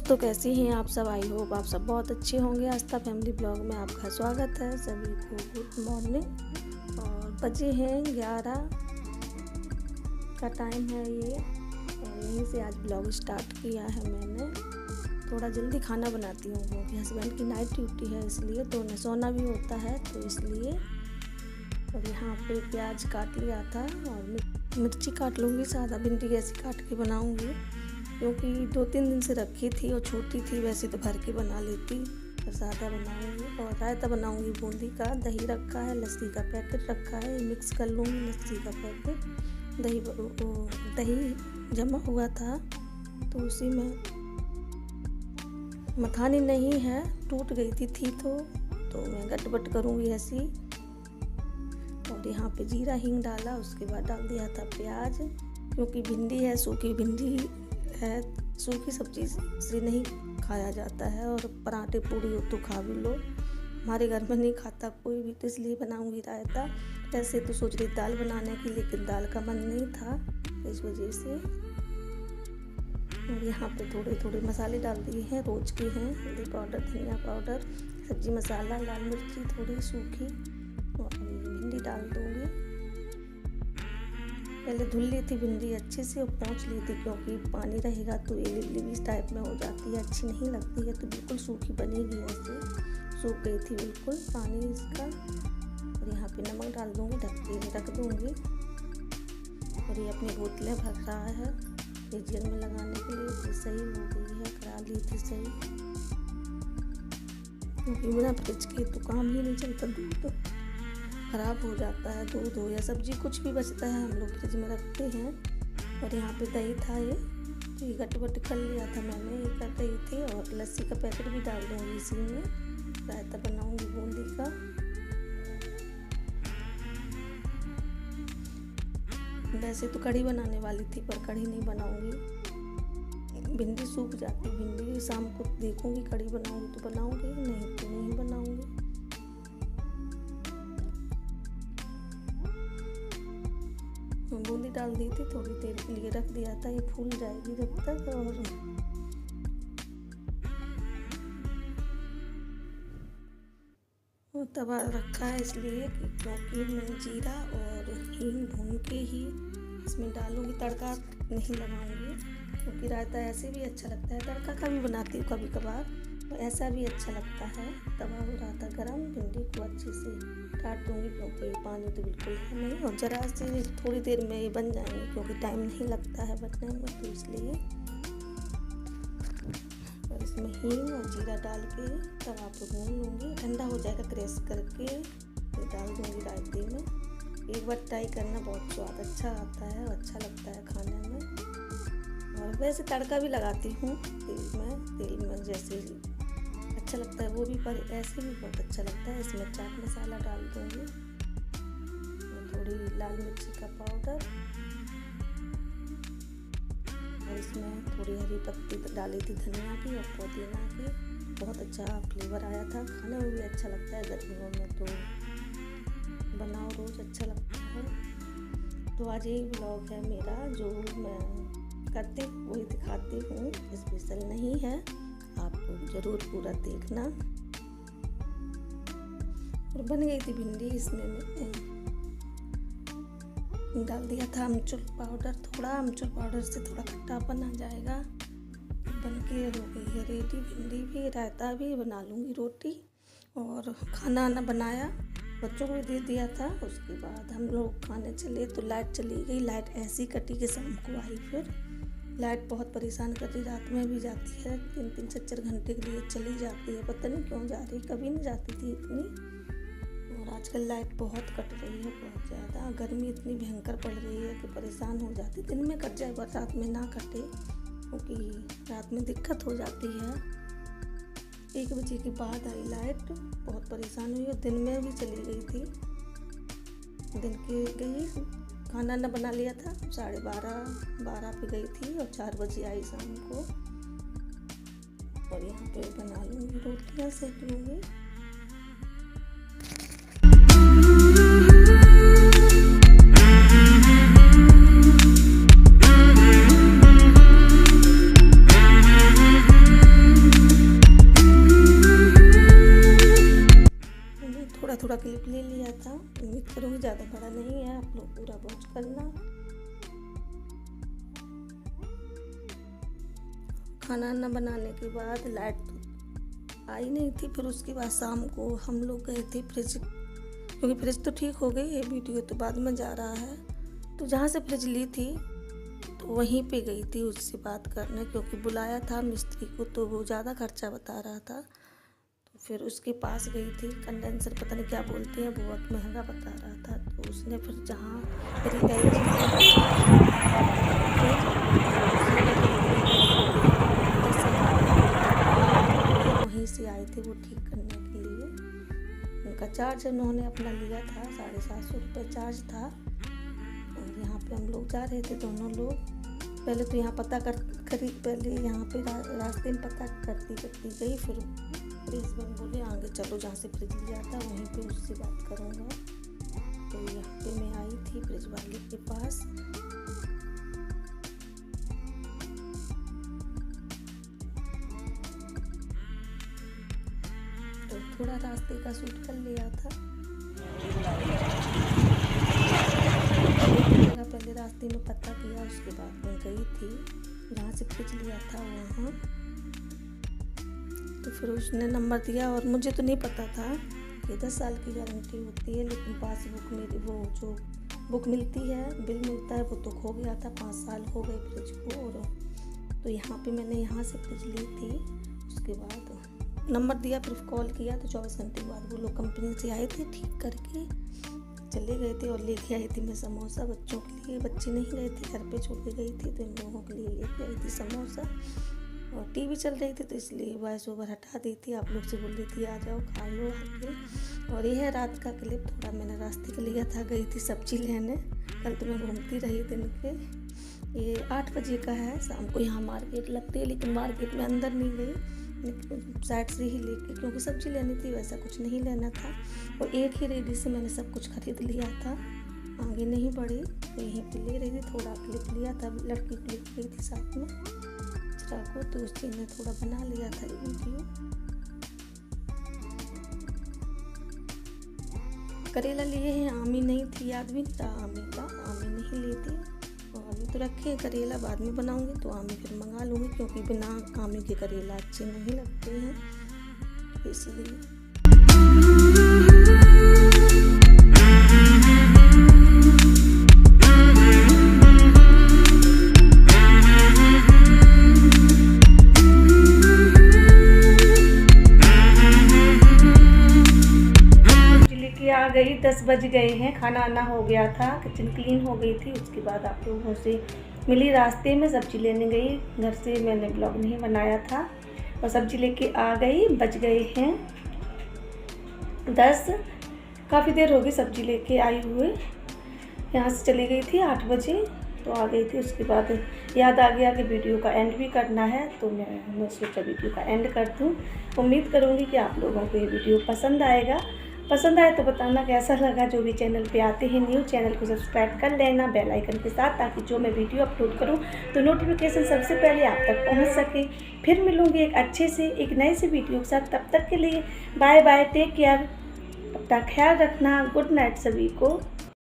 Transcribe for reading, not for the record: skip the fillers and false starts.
दोस्तों, कैसी हैं आप सब। आई होप आप सब बहुत अच्छे होंगे। आस्था फैमिली ब्लॉग में आपका स्वागत है। सभी को गुड मॉर्निंग। और बजे हैं 11 का टाइम है ये, और यहीं से आज ब्लॉग स्टार्ट किया है मैंने। थोड़ा जल्दी खाना बनाती हूँ क्योंकि हस्बैंड की नाइट ड्यूटी है, इसलिए तो उन्हें सोना भी होता है, तो इसलिए। और यहाँ पे प्याज काट लिया था और मिर्ची काट लूँगी। सादा भिंडी ऐसी काट के बनाऊँगी क्योंकि 2-3 दिन से रखी थी और छोटी थी, वैसे तो भर के बना लेती, पर सादा बनाऊंगी। और रायता बनाऊंगी बूंदी का। दही रखा है, लस्सी का पैकेट रखा है, मिक्स कर लूँगी लस्सी का पैकेट। दही जमा हुआ था तो उसी में मथानी नहीं है, टूट गई थी तो मैं गटबट करूँगी ऐसी। और यहाँ पे जीरा हींग डाला, उसके बाद डाल दिया था प्याज, क्योंकि भिंडी है, सूखी भिंडी है, सूखी सब्जी से नहीं खाया जाता है। और पराठे पूड़ी हो तो खा भी लो, हमारे घर में नहीं खाता कोई भी, तो इसलिए बनाऊंगी रायता। ऐसे तो सोच रही दाल बनाने की, लेकिन दाल का मन नहीं था, इस वजह से। और यहाँ पे थोड़े थोड़े मसाले डाल दिए हैं, रोज के हैं। हल्दी पाउडर, धनिया पाउडर, सब्जी मसाला, लाल मिर्ची थोड़ी सूखी, और भिंडी डाल दूँगी। पहले धुल ली थी भिंडी अच्छे से और पोंछ ली थी, क्योंकि पानी रहेगा तो ये लिबलिबी टाइप में हो जाती है, अच्छी नहीं लगती है। तो बिल्कुल सूखी बनेगी, ऐसे सूख गई थी बिल्कुल पानी इसका। और यहाँ पे नमक डाल दूँगी, ढक के रख दूँगी। और ये अपनी बोतलें भर रहा है फ्रिजर में लगाने के लिए। तो सही हो गई है, करा ली थी सही, क्योंकि बिना फ्रिज के तो काम ही नहीं चलता। दूध ख़राब हो जाता है, दूध हो या सब्जी कुछ भी बचता है हम लोग फ्रिज में रखते हैं। और यहाँ पे दही था ये, तो ये गटबट कर लिया था मैंने, ये कर रही थी। और लस्सी का पैकेट भी डाल दूँगी इसी में। रायता बनाऊँगी बूंदी का। वैसे तो कढ़ी बनाने वाली थी, पर कढ़ी नहीं बनाऊँगी, भिंडी सूख जाती। भिंडी शाम को देखूँगी, कढ़ी बनाऊँगी तो बनाऊँगी, नहीं तो नहीं बनाऊँगी। बूंदी डाल दी थी, थोड़ी देर के लिए रख दिया था, ये फूल जाएगी जब तक। और तवा रखा है इसलिए क्योंकि मैं जीरा और हींग भून के ही इसमें डालूंगी, तड़का नहीं लगाऊंगी, क्योंकि रायता ऐसे भी अच्छा लगता है। तड़का का भी बनाती हूँ कभी कभार, तो ऐसा भी अच्छा लगता है। तवा हो रहा था गरम, भिंडी को अच्छे से काट दूँगी, क्योंकि पानी तो बिल्कुल है नहीं। और ज़रा से थोड़ी देर में ये बन जाएंगे, क्योंकि टाइम नहीं लगता है बनने में, तो इसलिए। और इसमें हींग और जीरा डाल के तवा पे भून लूँगी। ठंडा हो जाएगा, क्रैश करके ये डाल दूँगी रायते में। एक बार ट्राई करना, बहुत स्वाद अच्छा आता है और अच्छा लगता है खाने में। और वैसे तड़का भी लगाती हूँ तेल में जैसे अच्छा लगता है वो भी, पर ऐसे भी बहुत अच्छा लगता है। इसमें चाट मसाला डाल दूँगी, थोड़ी लाल मिर्ची का पाउडर, और इसमें थोड़ी हरी पत्ती डाली थी धनिया की और पुदीना की। बहुत अच्छा फ्लेवर आया था, खाने में भी अच्छा लगता है। गर्मियों में तो बनाओ रोज़, अच्छा लगता है। तो आज यही ब्लॉग है मेरा, जो मैं करती वही दिखाती हूँ, स्पेशल नहीं है। आपको जरूर पूरा देखना। और बन गई थी भिंडी, इसमें मैंने डाल दिया था अमचूर पाउडर, थोड़ा अमचूर पाउडर से थोड़ा खट्टापन आ जाएगा। बन के हो गई है रेडी भिंडी भी। रायता भी बना लूँगी, रोटी और खाना बनाया, बच्चों को भी दे दिया था। उसके बाद हम लोग खाने चले तो लाइट चली गई। लाइट ऐसी कटी कि शाम को आई। फिर लाइट बहुत परेशान कर रही, रात में भी जाती है, 3-3 4 घंटे के लिए चली जाती है, पता नहीं क्यों जा रही, कभी नहीं जाती थी इतनी। और आजकल लाइट बहुत कट रही है, बहुत ज़्यादा। गर्मी इतनी भयंकर पड़ रही है कि परेशान हो जाती। दिन में कट जाए पर रात में ना कटे, क्योंकि रात में दिक्कत हो जाती है। 1 बजे के बाद आई लाइट, बहुत परेशान हुई। और दिन में भी चली गई थी, दिन के गई। खाना न बना लिया था, 12:30 पे गई थी और 4 बजे आई शाम को। और यहाँ पे बना लूँगी, रोटियाँ सेक लूँगी। दूंगी, ज़्यादा बड़ा नहीं है, आप लोग पूरा वॉच करना। खाना बनाने के बाद लाइट आई नहीं थी, फिर उसके बाद शाम को हम लोग गए थे फ्रिज, क्योंकि फ्रिज तो ठीक हो गई है, वीडियो तो बाद में जा रहा है। तो जहाँ से फ्रिज ली थी तो वहीं पे गई थी उससे बात करने, क्योंकि बुलाया था मिस्त्री को तो वो ज़्यादा खर्चा बता रहा था। तो फिर उसके पास गई थी, कंडेंसर पता नहीं क्या बोलते हैं, वो वक्त महंगा बता रहा था। तो उसने फिर जहाँ वहीं से आए थे वो ठीक करने के लिए। उनका चार्ज उन्होंने अपना लिया था, 750 रुपये चार्ज था। और यहाँ पे हम लोग जा रहे थे दोनों लोग। पहले तो यहाँ पता पहले यहाँ पे रास्ते में पता करती गई, फिर हस्बैंड बोले आगे चलो, जहाँ से फ्रिज लिया था वहीं पे उससे बात करूँगा। तो यहाँ पे मैं आई थी फ्रिज वाले के पास। तो थोड़ा रास्ते का शूट कर लिया था। पहले रास्ते में पता किया, उसके बाद मैं गई थी जहाँ से फ्रिज लिया था वहाँ। तो फिर उसने नंबर दिया और मुझे तो नहीं पता था कि 10 साल की गारंटी होती है, लेकिन पासबुक में वो जो बुक मिलती है, बिल मिलता है, वो तो खो गया था। 5 साल हो गए फ्रिज को। और तो यहाँ पे मैंने यहाँ से फ्रिज ली थी। उसके बाद नंबर दिया, फिर कॉल किया तो 24 घंटे बाद वो लोग कंपनी से आए थे, ठीक करके चले गए थे। और लेके आई थी मैं समोसा बच्चों के लिए। बच्चे नहीं गए थे, घर पे छोड़ के गई थी, तो इन लोगों के लिए लेके आई थी समोसा। और टीवी चल रही थी तो इसलिए वॉइस ओवर हटा दी थी, आप लोग से बोल रही थी आ जाओ खा लो आके। और ये है रात का क्लिप, थोड़ा मैंने रास्ते का लिया था। गई थी सब्जी लेने, कल तो मैं घूमती रही दिन के। ये 8 बजे का है, शाम को यहाँ मार्केट लगती है, लेकिन मार्केट में अंदर नहीं गई, साइड से ही लेके, क्योंकि सब्जी लेनी थी, वैसा कुछ नहीं लेना था। और एक ही रेडी से मैंने सब कुछ खरीद लिया था, आगे नहीं बढ़ी। तो यहीं पे ले रही थी, थोड़ा क्लिप लिया था, लड़की क्लिप ली थी साथ में को, तो उससे मैं थोड़ा बना लिया था वीडियो। करेला लिए हैं, आमी नहीं थी, याद भी नहीं था आमी का, आमी नहीं ली थी। और अभी तो रखे करेला, बाद में बनाऊंगी तो आमी फिर मंगा लूँगी, क्योंकि बिना आमी के करेला अच्छे नहीं लगते हैं, इसलिए। आ गई, 10 बज गए हैं, खाना आना हो गया था, किचन क्लीन हो गई थी। उसके बाद आप लोगों से मिली रास्ते में, सब्जी लेने गई। घर से मैंने ब्लॉग नहीं बनाया था और सब्जी लेके आ गई। बज गए हैं 10, काफ़ी देर हो गई सब्जी लेके आई हुए। यहाँ से चली गई थी 8 बजे, तो आ गई थी। उसके बाद याद आ गया कि वीडियो का एंड भी करना है, तो मैं सोचा वीडियो का एंड कर दूँ। उम्मीद करूँगी कि आप लोगों को ये वीडियो पसंद आएगा। पसंद आए तो बताना कैसा लगा। जो भी चैनल पे आते हैं न्यू, चैनल को सब्सक्राइब कर लेना बेल आइकन के साथ, ताकि जो मैं वीडियो अपलोड करूं तो नोटिफिकेशन सबसे पहले आप तक पहुंच सके। फिर मिलूंगी एक अच्छे से एक नए से वीडियो के साथ। तब तक के लिए बाय बाय, टेक केयर, अपना ख्याल रखना। गुड नाइट सभी को।